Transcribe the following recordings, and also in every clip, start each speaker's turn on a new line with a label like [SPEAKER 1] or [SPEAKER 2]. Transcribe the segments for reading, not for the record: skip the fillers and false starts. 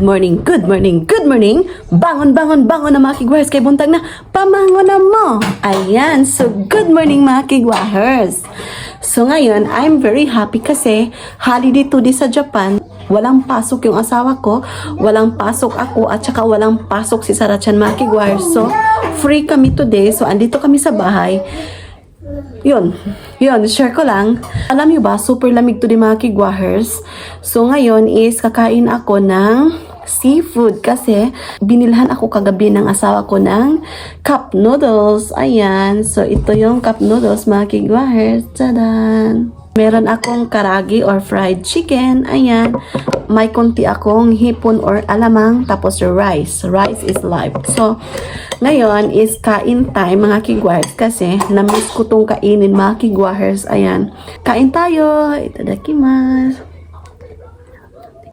[SPEAKER 1] Good morning, good morning, good morning. Bangon, bangon, bangon na mga kigwahers. Kay buntag na, pamangon na mo. Ayan, so good morning mga kigwahers. So ngayon, I'm very happy kasi holiday today sa Japan. Walang pasok yung asawa ko, walang pasok ako, at saka walang pasok si Sarah-chan mga kigwahers. So, free kami today. So, andito kami sa bahay. Yun, share ko lang. Alam niyo ba, super lamig to di mga kigwahers. So ngayon is kakain ako ng seafood kasi binilhan ako kagabi ng asawa ko ng cup noodles. Ayan, so ito yung cup noodles mga kigwahers. Tadan! Meron akong karagi or fried chicken. Ayan. May konti akong hipon or alamang. Tapos rice. Rice is life. So, ngayon is kain time mga kigwahers. Kasi, na-miss ko tong kainin mga kigwahers. Ayan. Kain tayo. Itadakimasu.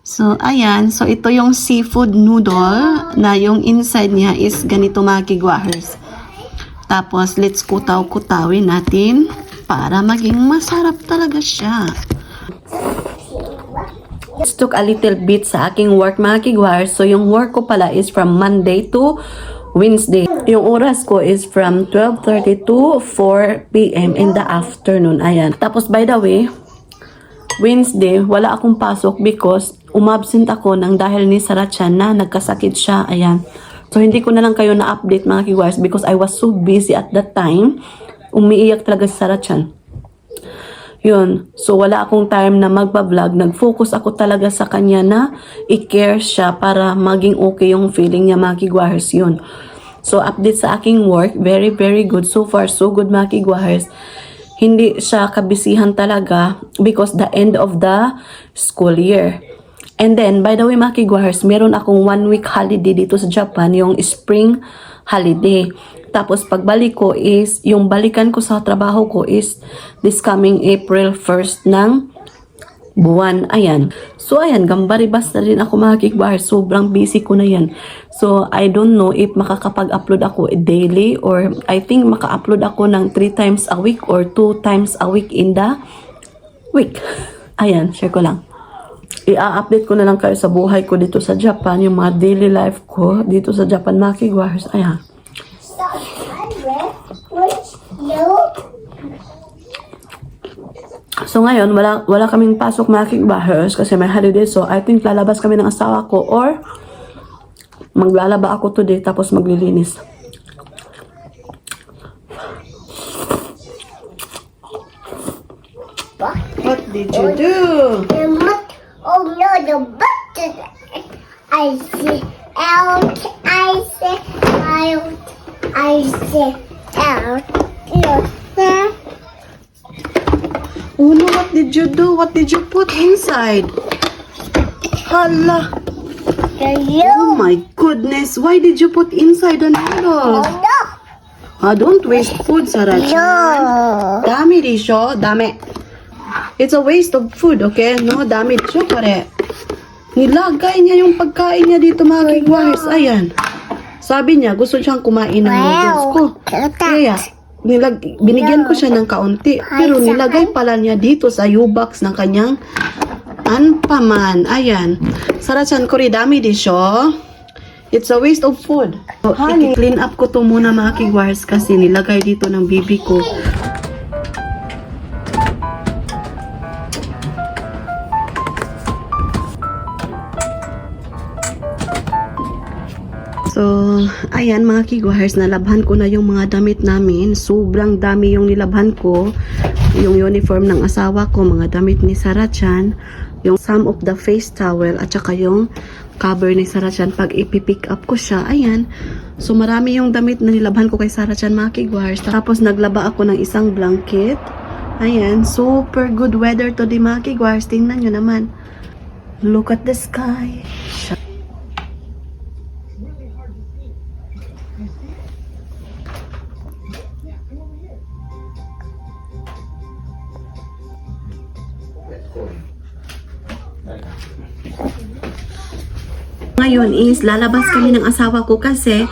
[SPEAKER 1] So, ayan. So, ito yung seafood noodle na yung inside niya is ganito mga kigwahers. Tapos, let's kutaw-kutawin natin para maging masarap talaga siya. Let's took a little bit sa aking work mga kigwahers. So, yung work ko pala is from Monday to Wednesday. Yung oras ko is from 12:30 to 4 p.m. in the afternoon. Ayan. Tapos, by the way, Wednesday, wala akong pasok because umabsent ako nang dahil ni Sarah-chan na nagkasakit siya. Ayan. So, hindi ko na lang kayo na-update mga kigwahers because I was so busy at that time. Umiiyak talaga si Sarah-chan. Yun. So, wala akong time na magpa-vlog. Nag-focus ako talaga sa kanya na i-care siya para maging okay yung feeling niya mga kigwahers. Yun. So, update sa aking work. Very, very good. So far, so good mga kigwahers. Hindi siya kabisihan talaga because the end of the school year. And then, by the way mga kigwahers, meron akong 1 week holiday dito sa Japan, yung spring holiday. Tapos pagbalik ko is, yung balikan ko sa trabaho ko is this coming April 1st ng buwan. Ayan. So ayan, gambari-bas na rin ako mga kigwahers. Sobrang busy ko na yan. So I don't know if makakapag-upload ako daily or I think maka-upload ako ng 3 times a week or 2 times a week in the week. Ayan, share ko lang. I-update ko na lang kayo sa buhay ko dito sa Japan, yung mga daily life ko dito sa Japan mga kigwahers. Ayan. So ngayon, wala kaming pasok mga kigwahers kasi may holiday. So I think lalabas kami ng asawa ko or maglalaba ako today tapos maglilinis. What did you do?
[SPEAKER 2] Oh no, the button. I see out. I see out. I see out.
[SPEAKER 1] Oh no, what did you do? What did you put inside? Hala. Oh my goodness. Why did you put inside the noodles?
[SPEAKER 2] No.
[SPEAKER 1] Don't waste food, Sarah-chan.
[SPEAKER 2] No.
[SPEAKER 1] Dami risho. Dami. It's a waste of food, okay? No, dami risho pare. Nilagay niya yung pagkain niya dito mga kigwahers. Ayan. Sabi niya, gusto siyang kumain ng noodles ko. Kaya, binigyan ko siya ng kaunti. Pero nilagay pala niya dito sa U-box ng kanyang anpaman. Ayan. Sarah-chan ko rin dami disyo. It's a waste of food. So, i-clean up ko to muna mga kigwahers kasi nilagay dito ng bibi ko. So, ayan mga kigwahers, nalabhan ko na yung mga damit namin. Sobrang dami yung nilabhan ko. Yung uniform ng asawa ko, mga damit ni Sarah-chan, yung some of the face towel, at saka yung cover ni Sarah-chan pag ipipick up ko siya. Ayan. So, marami yung damit na nilabhan ko kay Sarah-chan mga kigwahers. Tapos, naglaba ako ng isang blanket. Ayan. Super good weather to di mga kigwahers. Tingnan nyo naman. Look at the sky. Ngayon is lalabas kami ng asawa ko kasi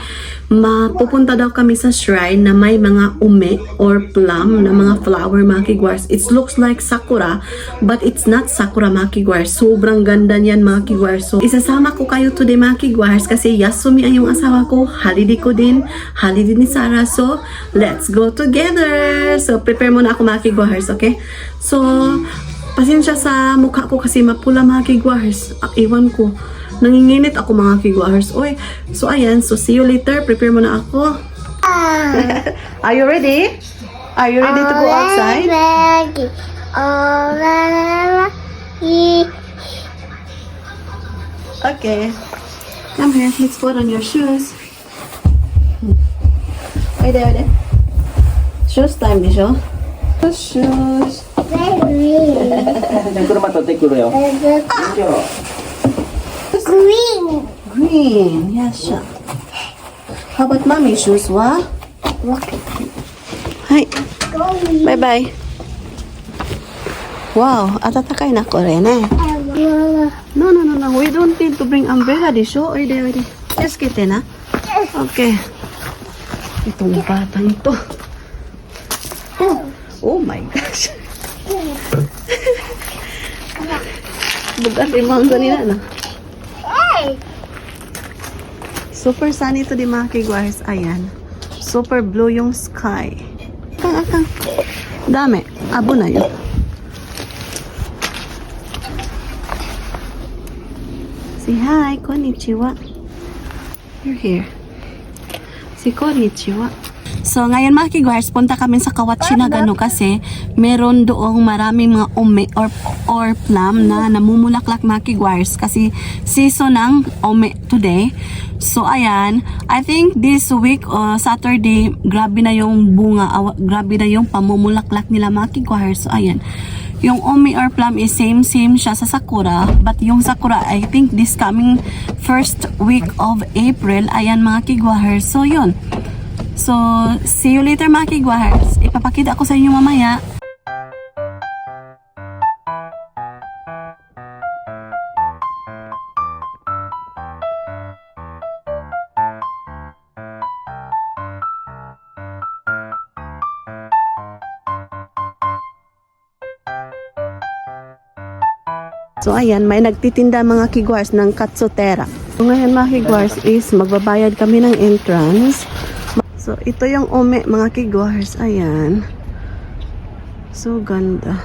[SPEAKER 1] mapupunta daw kami sa shrine na may mga ume or plum na mga flower mga kigwars. It looks like sakura but it's not sakura mga kigwars. Sobrang ganda niyan mga kigwars. So isasama ko kayo today mga kigwars kasi Yasumi ang yung asawa ko, holiday ko din, holiday ni Sarah. So let's go together. So prepare muna ako mga kigwars, okay? So pasensya sa mukha ko kasi mapula mga kigwars. Iwan ko. Nanginginit ako mga kigwars. Oy, so ayan. So see you later. Prepare muna ako. Are you ready? Are you ready to go outside? Okay. Come here. Let's put on your shoes. Oy, there. Shoes time, Bisho. Shoes.
[SPEAKER 3] 車取ってくるよ。
[SPEAKER 2] Green.
[SPEAKER 1] Green. Yes, siya. How about mommy shoes, wa? Hi. Bye-bye. Wow, atatakay na ko rin eh. No. We don't need to bring umbrella, Disho. Oy, de. Yes, kita na. Okay. Itong batang to. Oh my gosh. Bugas imang ganina na. Super sunny to di mga kigwars. Ayan. Super blue yung sky. Akang. Dami. Abo na yun. Say hi. Konnichiwa. You're here. Si konnichiwa. So, ngayon mga kigwars, punta kami sa Kawachi na gano kasi meron doong maraming mga ume or plum na namumulaklak mga kigwars kasi season ng ume today. So, ayan, I think this week, Saturday, grabe na yung bunga, grabe na yung pamumulaklak nila mga kigwars. So, ayan, yung ume or plum is same siya sa sakura, but yung sakura, I think this coming first week of April, ayan mga kigwars. So, yun. So, see you later mga kigwars. Ipapakita ko sa inyo mamaya. So, ayan, may nagtitinda mga kigwars ng katsutera. So, ngayon mga kigwars is magbabayad kami ng entrance. So, ito yung ume, mga kigwars. Ayan. So, ganda.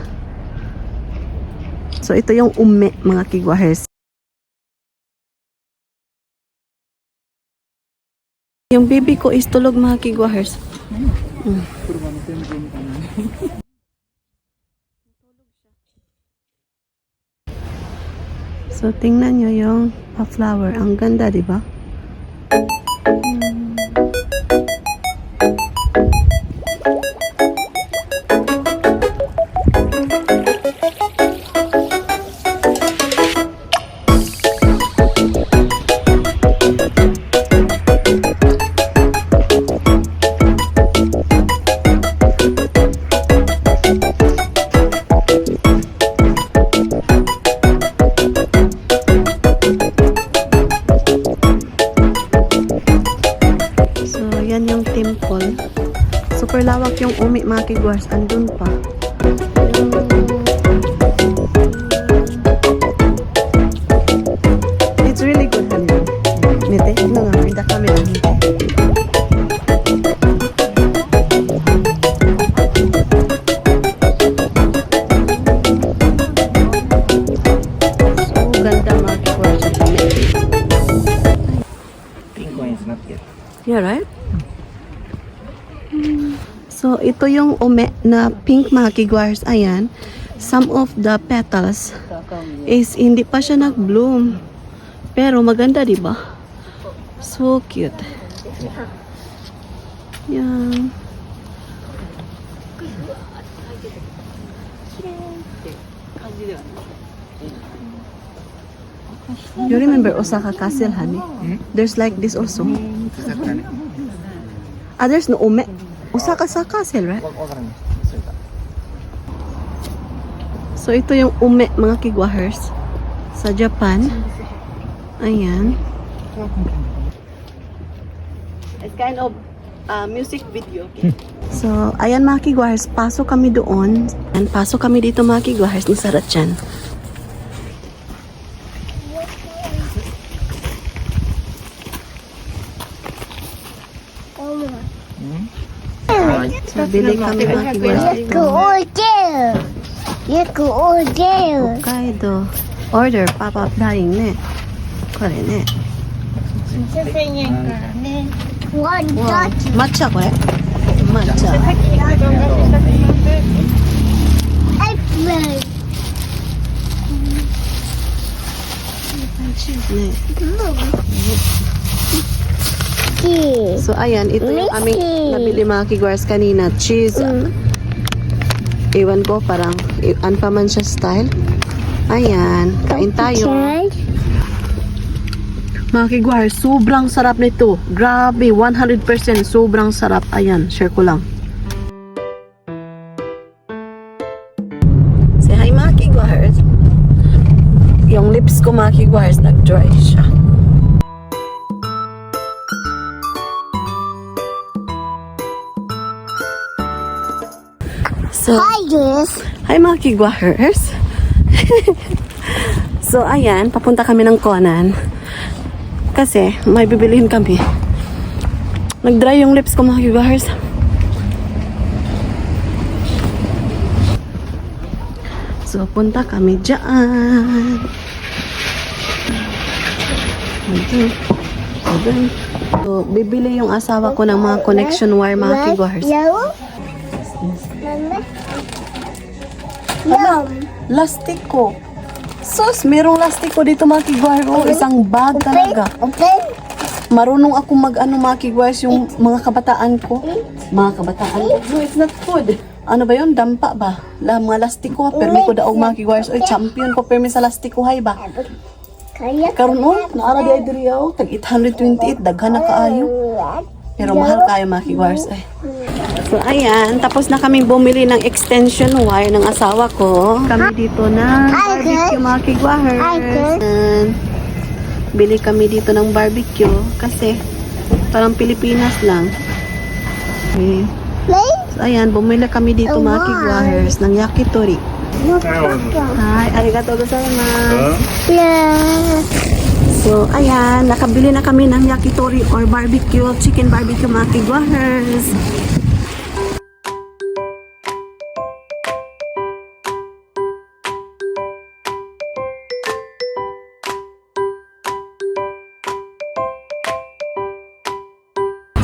[SPEAKER 1] So, ito yung ume, mga kigwars. Yung baby ko is tulog, mga kigwars. So, tingnan nyo yung flower. Ang ganda, di ba? Temple. Super lawak yung umi mga kigwars. Andun pa. It's really good. Nite, ito nga. May kami lang. So, ganda mga kigwars.
[SPEAKER 3] Pink one is not yet.
[SPEAKER 1] Yeah, right? So, ito yung ume na pink mga kigwars. Ayan. Some of the petals is hindi pa siya nag-bloom. Pero maganda, di ba? So cute. Yan. You remember Osaka Castle, honey? There's like this also. There's no ume. Osaka sa castle, right? So, ito yung ume, mga kigwahers. Sa Japan. Ayan. It's kind of music video. Okay? So, ayan mga kigwars, pasok kami doon. And pasok kami dito mga kigwars, nasarat dyan. So, bili kami mga kigwars.
[SPEAKER 2] You go all there.
[SPEAKER 1] Hokkaido. Order, pop-up daring ne. Kore ne.
[SPEAKER 2] One
[SPEAKER 1] Wow.
[SPEAKER 2] touch.
[SPEAKER 1] Matcha kore? Matcha.
[SPEAKER 2] Apple.
[SPEAKER 1] Cheese ne.
[SPEAKER 2] Cheese.
[SPEAKER 1] So, ayan, ito yung aming nabili mga kigwars kanina. Cheese. Iwan ko, parang, an pa man siya style. Ayan, kain tayo. Mga kigwars, sobrang sarap nito. Grabe, 100% sobrang sarap. Ayan, share ko lang. Say hi mga kigwars. Yung lips ko mga kigwars, nag-dry siya. So,
[SPEAKER 2] Hi, guys.
[SPEAKER 1] hi mga kigwars. So, ayan, papunta kami ng Conan. Kasi, may bibilihin kami. Nag-dry yung lips ko mga kigwars. So, punta kami dyan. So, bibili yung asawa ko ng mga connection wire mga kigwars.
[SPEAKER 2] Yellow? Yum.
[SPEAKER 1] Lastiko. Sus, merong lastiko dito mga kigwars. Oh, isang bag talaga.
[SPEAKER 2] Open.
[SPEAKER 1] Marunong ako mag-ano mga kigwars yung mga kabataan ko. Mga kabataan ko. No, it's not food. Ano ba yun? Dampa ba? Mga lastiko. Permi ko daog mga kigwars. Oy, champion ko permi sa lastiko. Hay ba?
[SPEAKER 2] Kaya
[SPEAKER 1] Karon oh, naara di ay diri oh. Tag 828. Daghan na kaayo. Pero mahal kayo mga kigwars. Ay. So, ayan. Tapos na kaming bumili ng extension wire ng asawa ko. Kami dito na barbecue mga kigwars. And bili kami dito ng barbecue kasi parang Pilipinas lang. Okay. So, ayan. Bumili kami dito mga kigwars ng yakitori. Hi, arigatou gozaimasu.
[SPEAKER 2] Yeah.
[SPEAKER 1] So, ayan. Nakabili na kami ng yakitori or barbecue, chicken barbecue mga kigwars.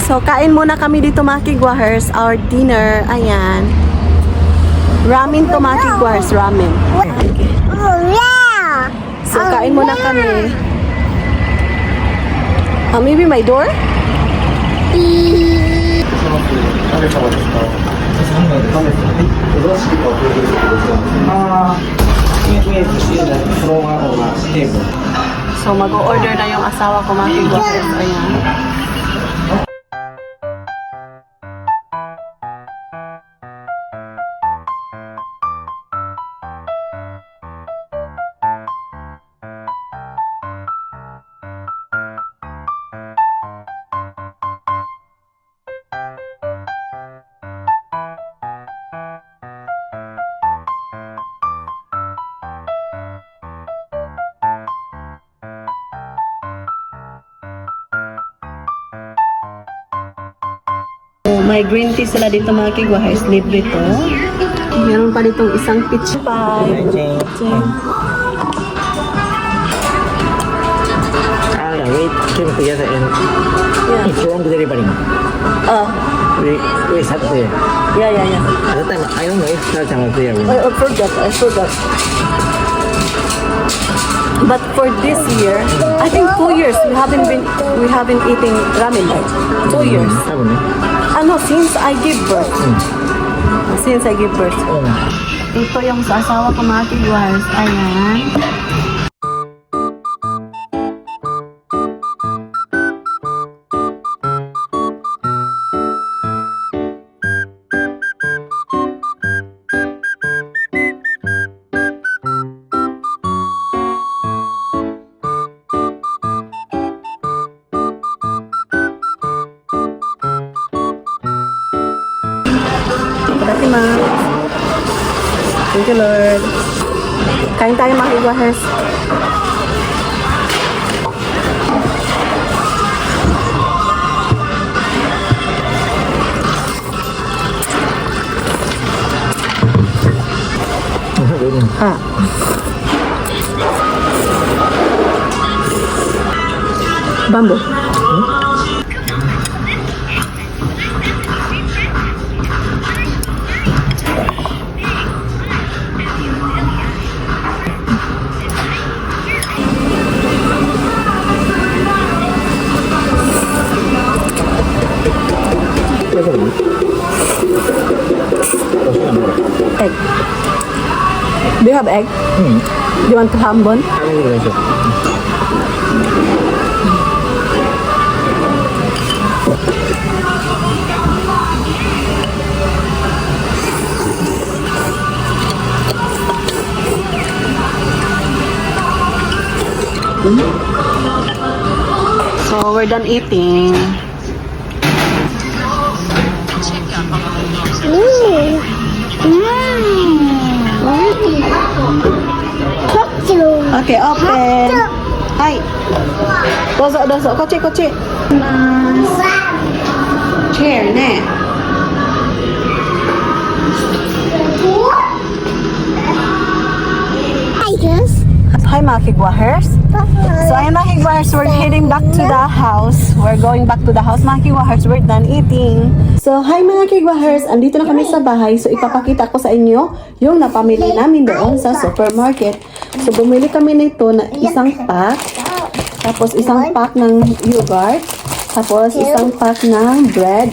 [SPEAKER 1] So, kain muna kami dito mga kigwars. Our dinner, ayan. Ramen to mga kigwars, ramen. Okay.
[SPEAKER 2] Oh, yeah.
[SPEAKER 1] So, kain muna kami. Maybe my door?
[SPEAKER 3] ああ、イメージしてるフロアがテーブル。
[SPEAKER 1] So, mag-order na yung asawa ko mga kigwars. Ayan. May green tea sila dito mga kigwars. Libre to. Meron pa ditong isang peach pie.
[SPEAKER 3] Wait, came together and it's wrong delivering.
[SPEAKER 1] Oh,
[SPEAKER 3] We sat there.
[SPEAKER 1] yeah.
[SPEAKER 3] At that time, I don't know if Sarah was there.
[SPEAKER 1] I forgot. But for this year, I think 2 years we haven't eaten ramen, right? 2 years.
[SPEAKER 3] 多分ね。
[SPEAKER 1] Ano, since I give birth. Since I give birth.
[SPEAKER 3] うん。
[SPEAKER 1] Ito yung sa asawa ko mga kigwars. Ayan. Thank you, Lord. Kain tayo mga kigwahers. Ah. Bamboo. Egg. Do you have egg? Do you want to have one? So we're done eating. Okay, open. Hi. Dozo. Kochi. Chair, ne. Hi, mga kigwahers. So, ayun mga kigwahers, we're heading back to the house. We're going back to the house, mga kigwahers. We're done eating. So, hi mga kigwahers. Andito na kami sa bahay. So, ipapakita ko sa inyo yung napamili namin doon sa supermarket. So, bumili kami nito na isang pack. Tapos, isang pack ng yogurt. Tapos, isang pack ng bread.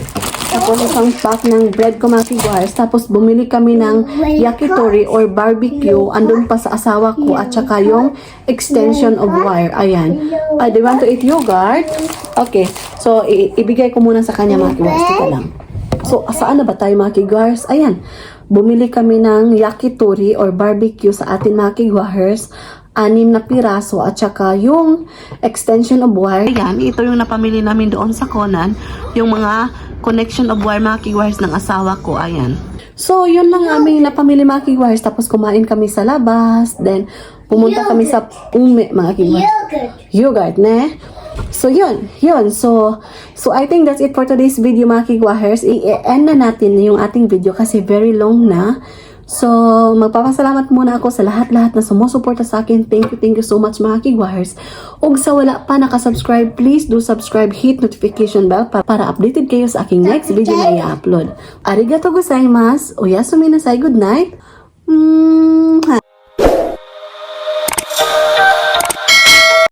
[SPEAKER 1] Tapos, isang pack ng bread ko mga kigwahers. Tapos, bumili kami ng yakitori or barbecue. Andun pa sa asawa ko. At saka yung extension of wire. Ayan. Do you want to eat yogurt? Okay. So, ibigay ko muna sa kanya mga kigwahers. Tika lang. So, saan na ba tayo mga kigwahers? Ayan. Bumili kami ng yakitori or barbecue sa atin mga kigwahers. 6 na piraso at saka yung extension of wire. Ayan, ito yung napamili namin doon sa Conan. Yung mga connection of wire mga kigwahers ng asawa ko. Ayan. So, yun lang aming napamili mga kigwahers. Tapos kumain kami sa labas. Then, pumunta kami sa Ume mga kigwahers. Yogurt, ne? So, yun. So, I think that's it for today's video mga kigwahers. I-end na natin yung ating video kasi very long na. So, magpapasalamat muna ako sa lahat-lahat na sumusuporta sa akin. Thank you so much mga kigwahers. Ug sa wala pa nakasubscribe, please do subscribe, hit notification bell para updated kayo sa aking next video na i-upload. Arigato gozaimasu. Oyasumi nasai. Good night.